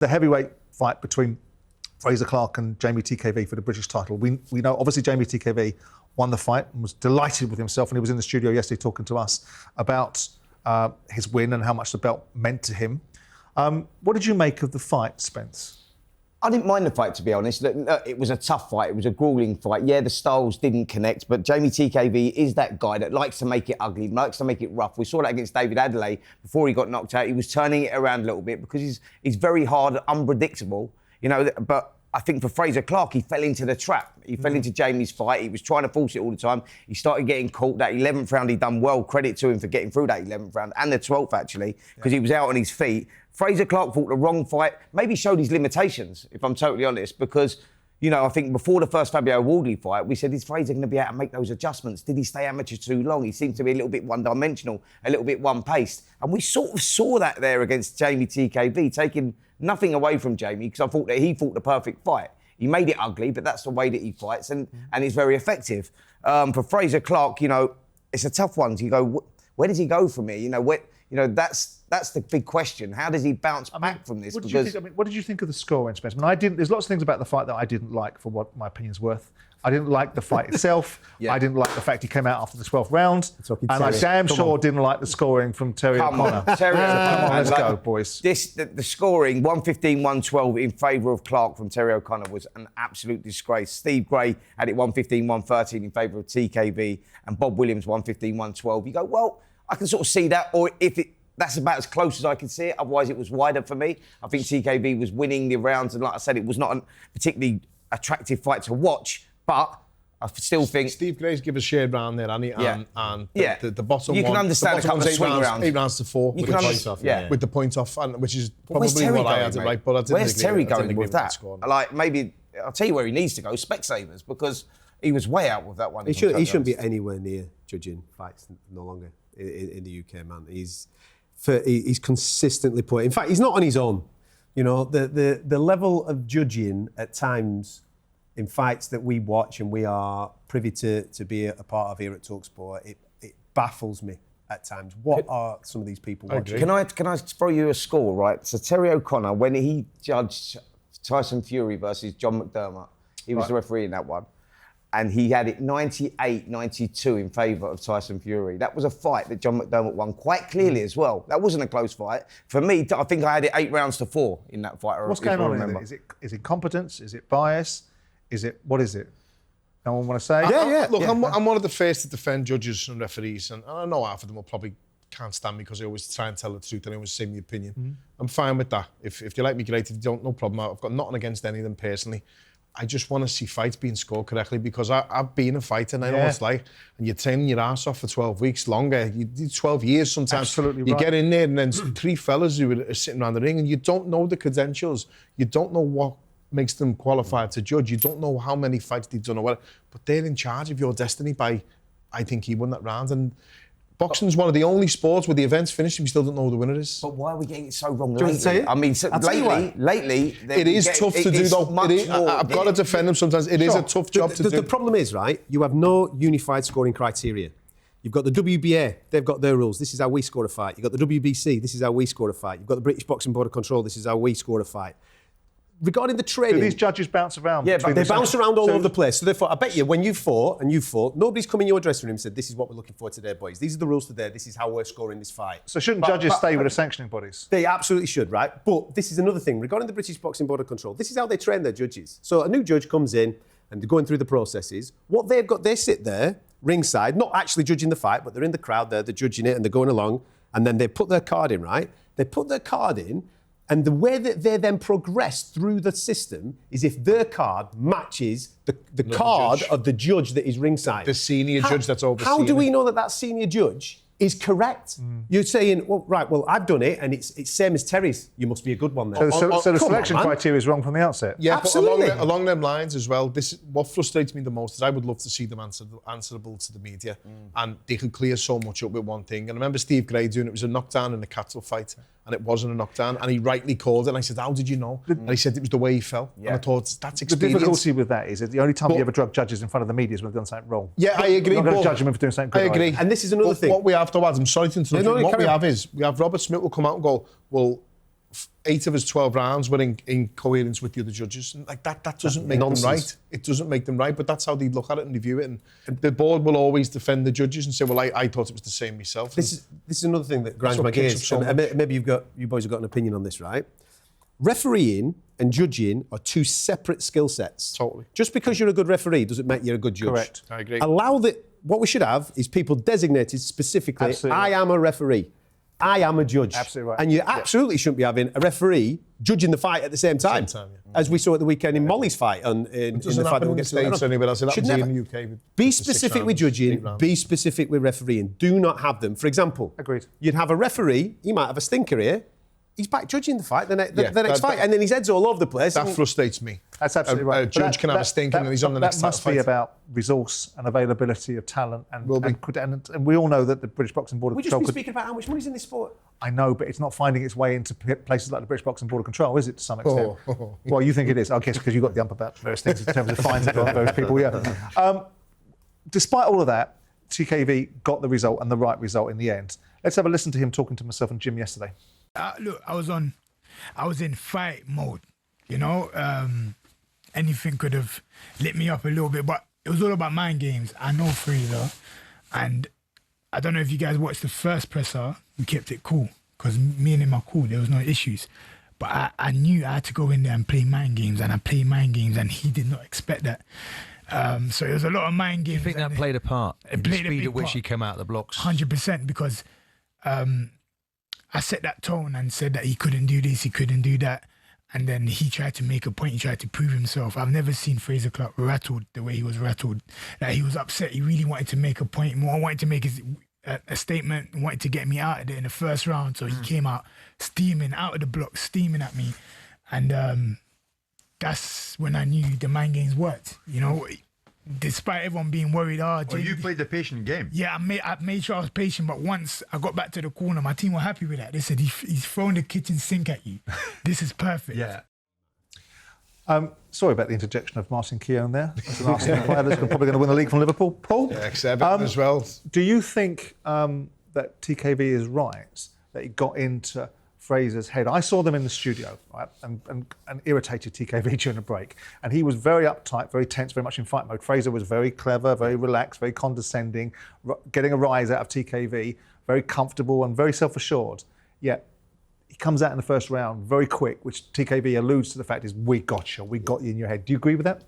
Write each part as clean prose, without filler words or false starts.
the heavyweight fight between Frazer Clarke and Jeamie TKV for the British title. We know, obviously, Jeamie TKV won the fight and was delighted with himself, and he was in the studio yesterday talking to us about his win and how much the belt meant to him. What did you make of the fight, Spence? I didn't mind the fight, to be honest. Look, it was a tough fight. It was a gruelling fight. Yeah, the styles didn't connect, but Jeamie TKV is that guy that likes to make it ugly, likes to make it rough. We saw that against David Adelaide before he got knocked out. He was turning it around a little bit because he's very hard, unpredictable, you know. But I think for Frazer Clarke, he fell into the trap. He fell into Jamie's fight. He was trying to force it all the time. He started getting caught. That 11th round, he done well. Credit to him for getting through that 11th round and the 12th, actually, because he was out on his feet. Frazer Clarke fought the wrong fight, maybe showed his limitations, if I'm totally honest, because, you know, I think before the first Fabio Wardley fight, we said, is Frazer going to be able to make those adjustments? Did he stay amateur too long? He seemed to be a little bit one-dimensional, a little bit one-paced. And we sort of saw that there against Jeamie TKV, taking nothing away from Jeamie, because I thought that he fought the perfect fight. He made it ugly, but that's the way that he fights, and he's very effective. For Frazer Clarke, you know, it's a tough one. You go, where does he go from here? You know, that's the big question. How does he bounce back from this? What did you think of the scoring, Spence? I mean, there's lots of things about the fight that I didn't like, for what my opinion's worth. I didn't like the fight itself. I didn't like the fact he came out after the 12th round. And I damn sure didn't like the scoring from Terry O'Connor. Terry O'Connor. Let's go, boys. The scoring, 115-112 in favour of Clarke from Terry O'Connor was an absolute disgrace. Steve Gray had it 115-113 in favour of TKV, and Bob Williams 115-112. You go, well, I can sort of see that, or that's about as close as I can see it. Otherwise, it was wider for me. I think TKV was winning the rounds, and like I said, it was not a particularly attractive fight to watch, but I still think... Steve Gray's give a shade round there, and the bottom one... You can understand a couple of swing rounds. 8 rounds to 4 with the point off. With the point off, which is probably what I had it right, but I didn't Where's Terry going with that? Like, maybe, I'll tell you where he needs to go, Specsavers, because he was way out with that one. He shouldn't be anywhere near judging fights no longer in the UK, man. He's consistently put. In fact, he's not on his own. You know, the level of judging at times in fights that we watch and we are privy to be a part of here at talkSPORT, it baffles me at times. What are some of these people watching? Can I throw you a score, right? So Terry O'Connor, when he judged Tyson Fury versus John McDermott, he was the referee in that one, and he had it 98-92 in favour of Tyson Fury. That was a fight that John McDermott won quite clearly as well. That wasn't a close fight. For me, I think I had it 8 rounds to 4 in that fight. What's going on in it? Is it competence? Is it bias? What is it? No one want to say? Look, I'm one of the first to defend judges and referees, and I know half of them will probably can't stand me because I always try and tell the truth and I always say my opinion. I'm fine with that. If you like me, great. If you don't, no problem. I've got nothing against any of them personally. I just want to see fights being scored correctly, because I've been a fighter and I know what it's like. And you're training your ass off for 12 weeks, longer. You do 12 years sometimes. Absolutely you right. get in there and then 3 fellas who are sitting around the ring and you don't know the credentials. You don't know what makes them qualified to judge. You don't know how many fights they've done or what. But they're in charge of your destiny by, I think he won that round. And boxing's one of the only sports where the event's finished and we still don't know who the winner is. But why are we getting it so wrong lately? I mean, lately... It is tough to do, though. I've got to defend them sometimes. It is a tough job to do. The problem is, right, you have no unified scoring criteria. You've got the WBA, they've got their rules. This is how we score a fight. You've got the WBC, this is how we score a fight. You've got the British Boxing Board of Control, this is how we score a fight. Regarding the training... Do these judges bounce around? Yeah, but they bounce around all over the place. So therefore, I bet you, when you fought, nobody's come in your dressing room and said, this is what we're looking for today, boys. These are the rules today. This is how we're scoring this fight. So shouldn't judges stay with the sanctioning bodies? They absolutely should, right? But this is another thing. Regarding the British Boxing Board of Control, this is how they train their judges. So a new judge comes in and they're going through the processes. What they've got, they sit there, ringside, not actually judging the fight, but they're in the crowd there, they're judging it and they're going along. And then they put their card in, right? They put their card in. And the way that they then progress through the system is if their card matches the card of the judge that is ringside. The senior judge that's overseeing. How do we know that that senior judge is correct? You're saying, well, I've done it and it's same as Terry's. You must be a good one then. So the selection criteria is wrong from the outset? Yeah, absolutely. But along them lines as well, what frustrates me the most is I would love to see them answerable to the media, and they could clear so much up with one thing. And I remember Steve Gray doing it was a knockdown in the Cattle fight, and it wasn't a knockdown, and he rightly called it. And I said, how did you know? And he said it was the way he fell. And I thought, that's experience. The difficulty with that is that the only time you ever drug judges in front of the media is when they've done something wrong. Yeah, I agree. You're not going to judge them if they're doing something good. I agree. And this is another thing. What we have to add, I'm sorry to interrupt you, what we have is, we have Robert Smith will come out and go, well, 8 of his 12 rounds were in coherence with the other judges. And like that doesn't make them right. It doesn't make them right, but that's how they look at it and review it. And the board will always defend the judges and say, well, I thought it was the same myself. This is another thing that grinds my gears. Maybe you boys have got an opinion on this, right? Refereeing and judging are two separate skill sets. Totally. Just because you're a good referee doesn't make you a good judge. Correct. I agree. What we should have is people designated specifically, Absolutely. I am a referee. I am a judge. Absolutely right. And you absolutely shouldn't be having a referee judging the fight at the same time. As we saw at the weekend in Molly's fight and in the fight that we'll get to later on. Anywhere else. It Should happens never. in the UK. Be specific with judging, be specific with refereeing. Do not have them. For example, Agreed. You'd have a referee, he might have a stinker here, he's back judging the fight, the next fight, and then his head's all over the place. That frustrates me. That's absolutely right. A judge can have a stinker and he's on the next That must be about resource and availability of talent. And we all know that the British Boxing Board of We just Control been speaking about how much money's in this sport. I know, but it's not finding its way into places like the British Boxing Board of Control, is it, to some extent? Well, you think it is, I guess, because you've got the ump about various things in terms of fines for those people, yeah. Despite all of that, TKV got the result and the right result in the end. Let's have a listen to him talking to myself and Jim yesterday. Look, I was in fight mode, you know. Anything could have lit me up a little bit, but it was all about mind games. I know Fraser, and I don't know if you guys watched the first presser. We kept it cool because me and him are cool. There was no issues, but I knew I had to go in there and play mind games, and I played mind games, and he did not expect that. So it was a lot of mind games. You think that played a part in the speed at which he came out of the blocks? 100%, because I set that tone and said that he couldn't do this, he couldn't do that. And then he tried to make a point, he tried to prove himself. I've never seen Frazer Clarke rattled the way he was rattled. Like, he was upset, he really wanted to make a point more, wanted to make a statement, wanted to get me out of there in the first round. So he came out steaming, out of the block, steaming at me. And that's when I knew the mind games worked, you know. Despite everyone being worried, you played the patient game. Yeah, I made sure I was patient, but once I got back to the corner, my team were happy with that. They said, he's throwing the kitchen sink at you. This is perfect. Yeah. Sorry about the interjection of Martin Keown there. That's an Arsenal player that's probably going to win the league from Liverpool. Paul? Yeah, Everton as well. Do you think that TKV is right, that he got into Fraser's head? I saw them in the studio, right, and irritated TKV during a break. And he was very uptight, very tense, very much in fight mode. Fraser was very clever, very relaxed, very condescending, getting a rise out of TKV, very comfortable and very self-assured. Yet he comes out in the first round very quick, which TKV alludes to the fact is, we got you in your head. Do you agree with that?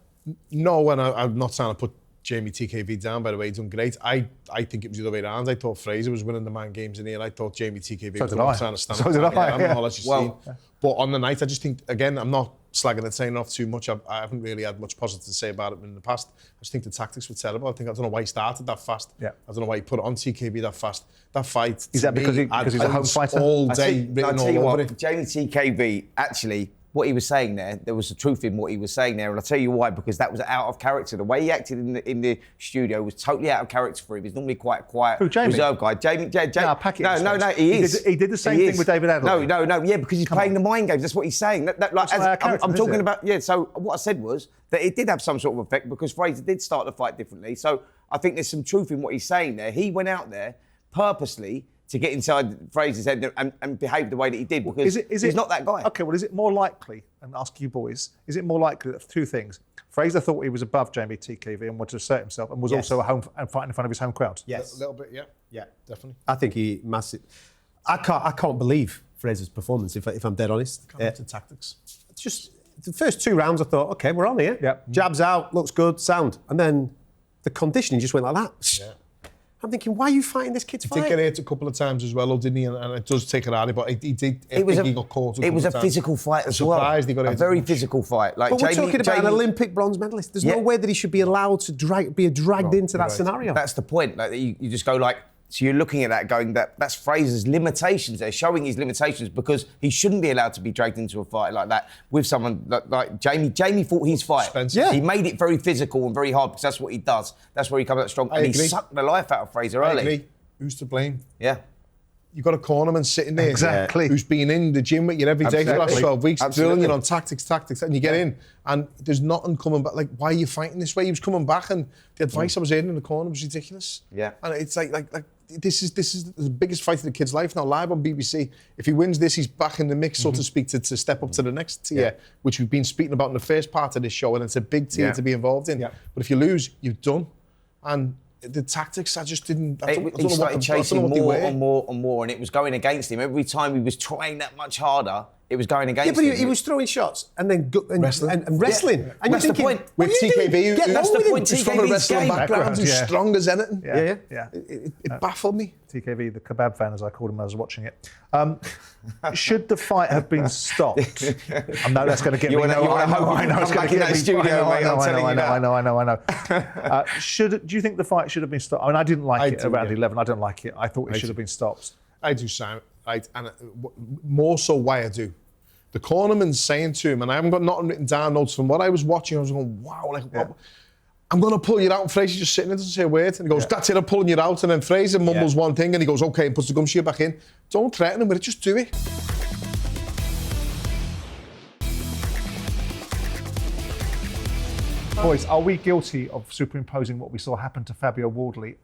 No, and I'm not trying to put Jeamie TKV down, by the way. He's done great. I think it was the other way around. I thought Fraser was winning the man games in here. I thought Jeamie TKV was trying to stand up. So did I. Yeah. Well, but on the night, I just think, again, I'm not slagging it, saying off too much. I haven't really had much positive to say about it in the past. I just think the tactics were terrible. I don't know why he started that fast. Yeah. I don't know why he put it on TKV that fast. That fight, is that because he's a home fighter? All day written all over it. Jeamie TKV, actually, what he was saying there was the truth in what he was saying there, and I'll tell you why, because that was out of character. The way he acted in the studio was totally out of character for him. He's normally quite a quiet, reserved guy. No, he is. He did the same thing with David Adelaide. No, yeah, because he's playing the mind games. That's what he's saying. I'm talking about, yeah, so what I said was that it did have some sort of effect because Fraser did start the fight differently. So I think there's some truth in what he's saying there. He went out there purposely to get inside Fraser's head and behave the way that he did, because he's not that guy. Okay, well, is it more likely, and ask you boys, is it more likely that two things? Fraser thought he was above Jeamie TKV and wanted to assert himself, and was also fighting in front of his home crowd? Yes. A little bit, yeah. Yeah, definitely. I think he massive. I can't believe Fraser's performance, if I'm dead honest. To tactics. It's just the first 2 rounds, I thought, okay, we're on here. Yeah. Jabs out, looks good, sound. And then the conditioning just went like that. Yeah. I'm thinking, why are you fighting this kid's fight? He did get hit a couple of times as well, didn't he? And it does take it out of him, but he did. He got caught. It was a physical fight as well. He got a very physical fight. Like, but we're talking about an Olympic bronze medalist. There's no way that he should be allowed to be dragged into that scenario. That's the point. Like, you just go like, so you're looking at that going, that's Fraser's limitations. They're showing his limitations because he shouldn't be allowed to be dragged into a fight like that with someone like Jeamie. Jeamie fought his fight. Yeah. He made it very physical and very hard because that's what he does. That's where he comes out strong. And he sucked the life out of Fraser early. I agree. Who's to blame? Yeah. You've got a cornerman sitting there. Exactly. Who's been in the gym with you every day for the last 12 weeks, drilling you on tactics, and you get in, and there's nothing coming back. Like, why are you fighting this way? He was coming back, and the advice I was hearing in the corner was ridiculous. Yeah. And it's like this is the biggest fight in the kid's life now, live on BBC. If he wins this, he's back in the mix, so to speak, to step up to the next tier, which we've been speaking about in the first part of this show, and it's a big tier to be involved in. But if you lose, you've done. And the tactics, I just didn't. He started chasing more and more and more, and it was going against him. Every time he was trying that much harder, it was going against him. Yeah, but he was throwing shots and then wrestling. And wrestling. Yeah. And That's you're the thinking, point. With TKV, that's the point. He's from a wrestling background, he's Yeah. strong as anything. Yeah. It baffled me. TKV, the kebab fan, as I called him when I was watching it. Should the fight have been stopped? I know that's going to get me. I know it's going to get me. I know. Do you think the fight should have been stopped? I mean, I didn't like it around 11. I don't like it. I thought it should have been stopped. I do, Simon. And more so why I do. The cornerman's saying to him, and I haven't got nothing written down, notes from what I was watching, I was going, wow, what? I'm going to pull you out. And Fraser just sitting there, doesn't say a word. And he goes, that's it, I'm pulling you out. And then Fraser mumbles one thing and he goes, okay, and puts the gum shield back in. Don't threaten him with it, just do it. Boys, are we guilty of superimposing what we saw happen to Fabio Wardley?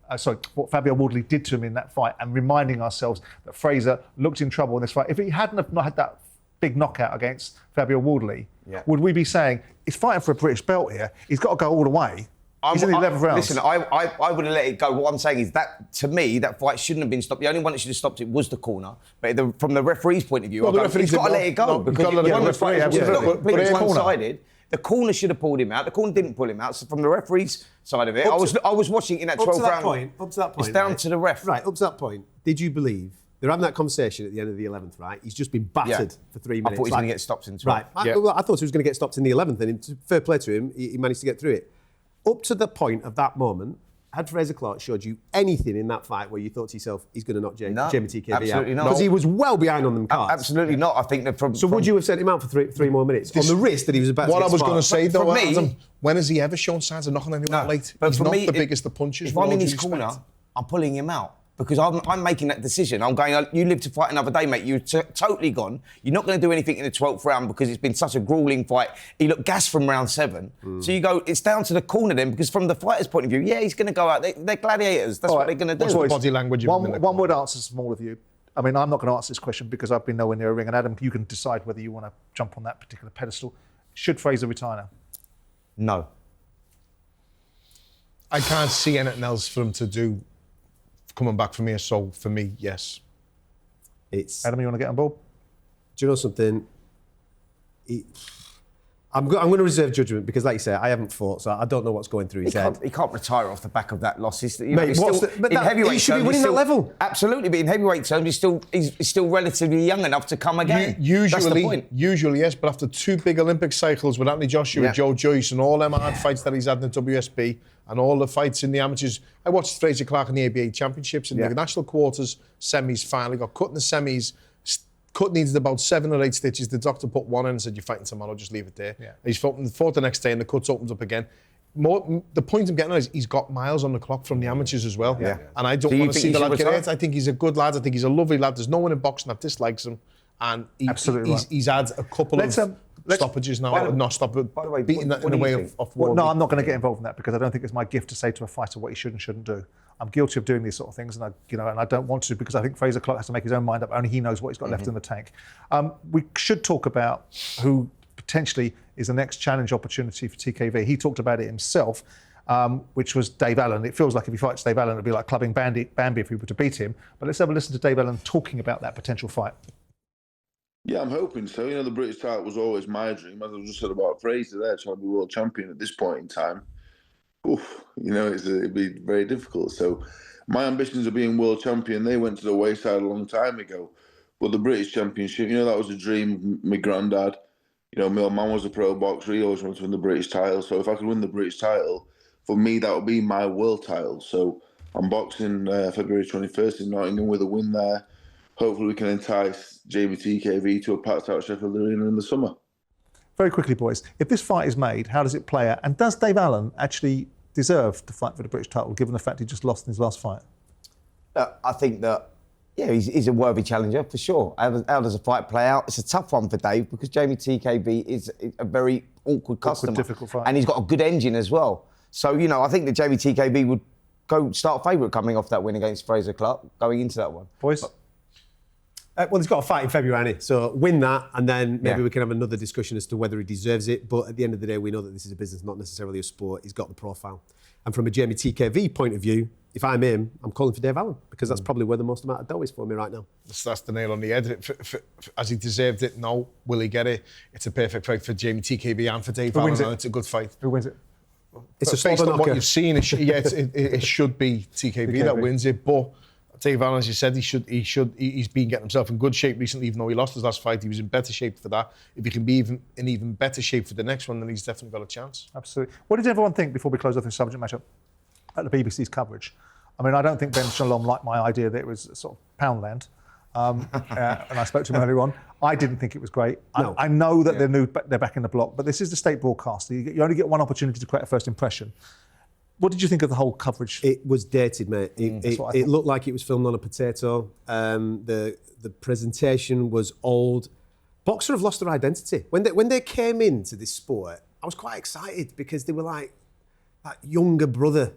What Fabio Wardley did to him in that fight, and reminding ourselves that Fraser looked in trouble in this fight. If he hadn't have not had that big knockout against Fabio Wardley, would we be saying he's fighting for a British belt here? He's got to go all the way. He's in the 11th round. Listen, I would have let it go. What I'm saying is that, to me, that fight shouldn't have been stopped. The only one that should have stopped it was the corner. But from the referee's point of view, he's got to let it go. Because it's one-sided. The corner should have pulled him out. The corner didn't pull him out. So from the referee's side of it, I was watching in that 12th round. Up to that point. It's down to the ref. Right, up to that point. Did you believe? They're having that conversation at the end of the 11th, right? He's just been battered for 3 minutes. I thought he was going to get stopped in 12th. Right. I thought he was going to get stopped in the 11th, and fair play to him, he managed to get through it. Up to the point of that moment, had Frazer Clarke showed you anything in that fight where you thought to yourself, he's going to knock Jeamie TKV out? Absolutely not. Because he was well behind on them cards. Absolutely not. I think that So would you have sent him out for three more minutes? On the wrist that he was about to get What I was going to say, though, me, Adam, when has he ever shown signs of knocking anyone out late? But He's for not me, the biggest of punches. If I'm in his corner, I'm pulling him out. Because I'm making that decision. I'm going, you live to fight another day, mate. You're totally gone. You're not going to do anything in the 12th round because it's been such a grueling fight. He looked gassed from round 7. So you go, it's down to the corner then, because from the fighter's point of view, he's going to go out. They're gladiators. That's what they're going to do. What's the body language of him in the One word answers from all of you. I mean, I'm not going to answer this question because I've been nowhere near a ring. And Adam, you can decide whether you want to jump on that particular pedestal. Should Fraser retire now? No. I can't see anything else for him to do coming back from here, so for me, yes. Adam, you want to get on board? Do you know something? I'm going to reserve judgment because, like you say, I haven't fought, so I don't know what's going through his head. He can't retire off the back of that loss. He should be winning that level. Absolutely, but in heavyweight terms, he's still relatively young enough to come again. That's the point. Usually, yes, but after 2 big Olympic cycles with Anthony Joshua, Joe Joyce, and all them hard fights that he's had in the WSB, and all the fights in the amateurs. I watched Frazer Clarke in the ABA Championships in the national quarters, semis, finally got cut in the semis. Cut needed about 7 or 8 stitches. The doctor put one in and said, you're fighting tomorrow, just leave it there. He's fought the next day and the cut's opened up again. The point I'm getting at is he's got miles on the clock from the amateurs as well. And I don't want to see the lad get hurt. I think he's a good lad. I think he's a lovely lad. There's no one in boxing that dislikes him. And he's had a couple of stoppages now. By the way, beating that in a way of war. No, I'm not going to get involved in that because I don't think it's my gift to say to a fighter what he should and shouldn't do. I'm guilty of doing these sort of things, and I don't want to because I think Frazer Clarke has to make his own mind up. Only he knows what he's got left in the tank. We should talk about who potentially is the next challenge opportunity for TKV. He talked about it himself, which was Dave Allen. It feels like if he fights Dave Allen, it'd be like clubbing Bambi if he were to beat him. But let's have a listen to Dave Allen talking about that potential fight. Yeah, I'm hoping so. The British title was always my dream. As I just said about Fraser there, trying to be world champion at this point in time. It'd be very difficult. So my ambitions of being world champion, they went to the wayside a long time ago. But the British Championship, that was a dream. My granddad, my man was a pro boxer. He always wanted to win the British title. So if I could win the British title, for me, that would be my world title. So I'm boxing February 21st in Nottingham with a win there. Hopefully we can entice Jeamie TKV to a packed out Sheffield Arena in the summer. Very quickly, boys, if this fight is made, how does it play out? And does Dave Allen actually deserve to fight for the British title, given the fact he just lost in his last fight? I think that, he's a worthy challenger for sure. How does the fight play out? It's a tough one for Dave because Jeamie TKV is a very awkward customer. Difficult fight. And he's got a good engine as well. So, I think that Jeamie TKV would go start favourite coming off that win against Frazer Clarke, going into that one. Boys? Well, he's got a fight in February, hasn't he? So win that, and then maybe we can have another discussion as to whether he deserves it. But at the end of the day, we know that this is a business, not necessarily a sport. He's got the profile. And from a Jeamie TKV point of view, if I'm him, I'm calling for Dave Allen, because that's probably where the most amount of dough is for me right now. That's the nail on the head. Has he deserved it? No. Will he get it? It's a perfect fight for Jeamie TKV and for Dave Allen. And it's a good fight. Who wins it? It's But a based on slobber what knocker. you've seen, it should be TKV that wins it. But Dave Allen, as you said, he's been getting himself in good shape recently. Even though he lost his last fight, he was in better shape for that. If he can be in even better shape for the next one, then he's definitely got a chance. Absolutely. What did everyone think, before we close off this subject matter, about the BBC's coverage? I mean, I don't think Ben Shalom liked my idea that it was sort of Poundland. And I spoke to him earlier on. I didn't think it was great. No. I know that they're back in the block, but this is the state broadcaster. You only get one opportunity to create a first impression. What did you think of the whole coverage? It was dated, mate. It looked like it was filmed on a potato. The presentation was old. Boxer have lost their identity. When they came into this sport, I was quite excited because they were like that younger brother,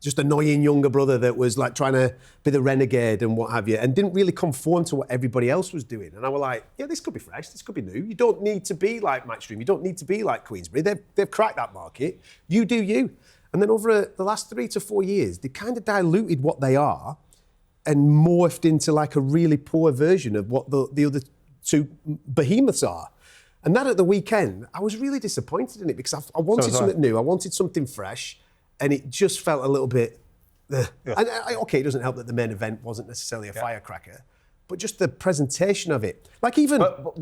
just annoying younger brother that was like trying to be the renegade and what have you, and didn't really conform to what everybody else was doing. And I was like, yeah, this could be fresh, this could be new. You don't need to be like Matchroom, you don't need to be like Queensberry. They've cracked that market. You do you. And then over the last 3 to 4 years, they kind of diluted what they are and morphed into like a really poor version of what the other two behemoths are. And that at the weekend, I was really disappointed in it because I wanted something new, I wanted something fresh, and it just felt a little bit... And okay, it doesn't help that the main event wasn't necessarily a firecracker, but just the presentation of it. Like even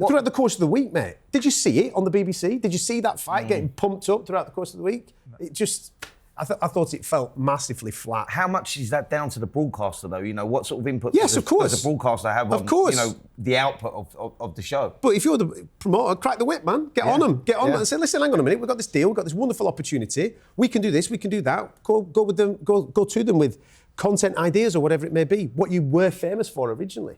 throughout the course of the week, mate, did you see it on the BBC? Did you see that fight getting pumped up throughout the course of the week? No. It just... I thought it felt massively flat. How much is that down to the broadcaster, though? You know, what sort of input Yes, of course. does the broadcaster have on, you know, the output of the show? But if you're the promoter, crack the whip, man. Get on them. Get on them and say, listen, hang on a minute. We've got this deal. We've got this wonderful opportunity. We can do this. We can do that. Go with them. Go to them with content ideas or whatever it may be. What you were famous for originally.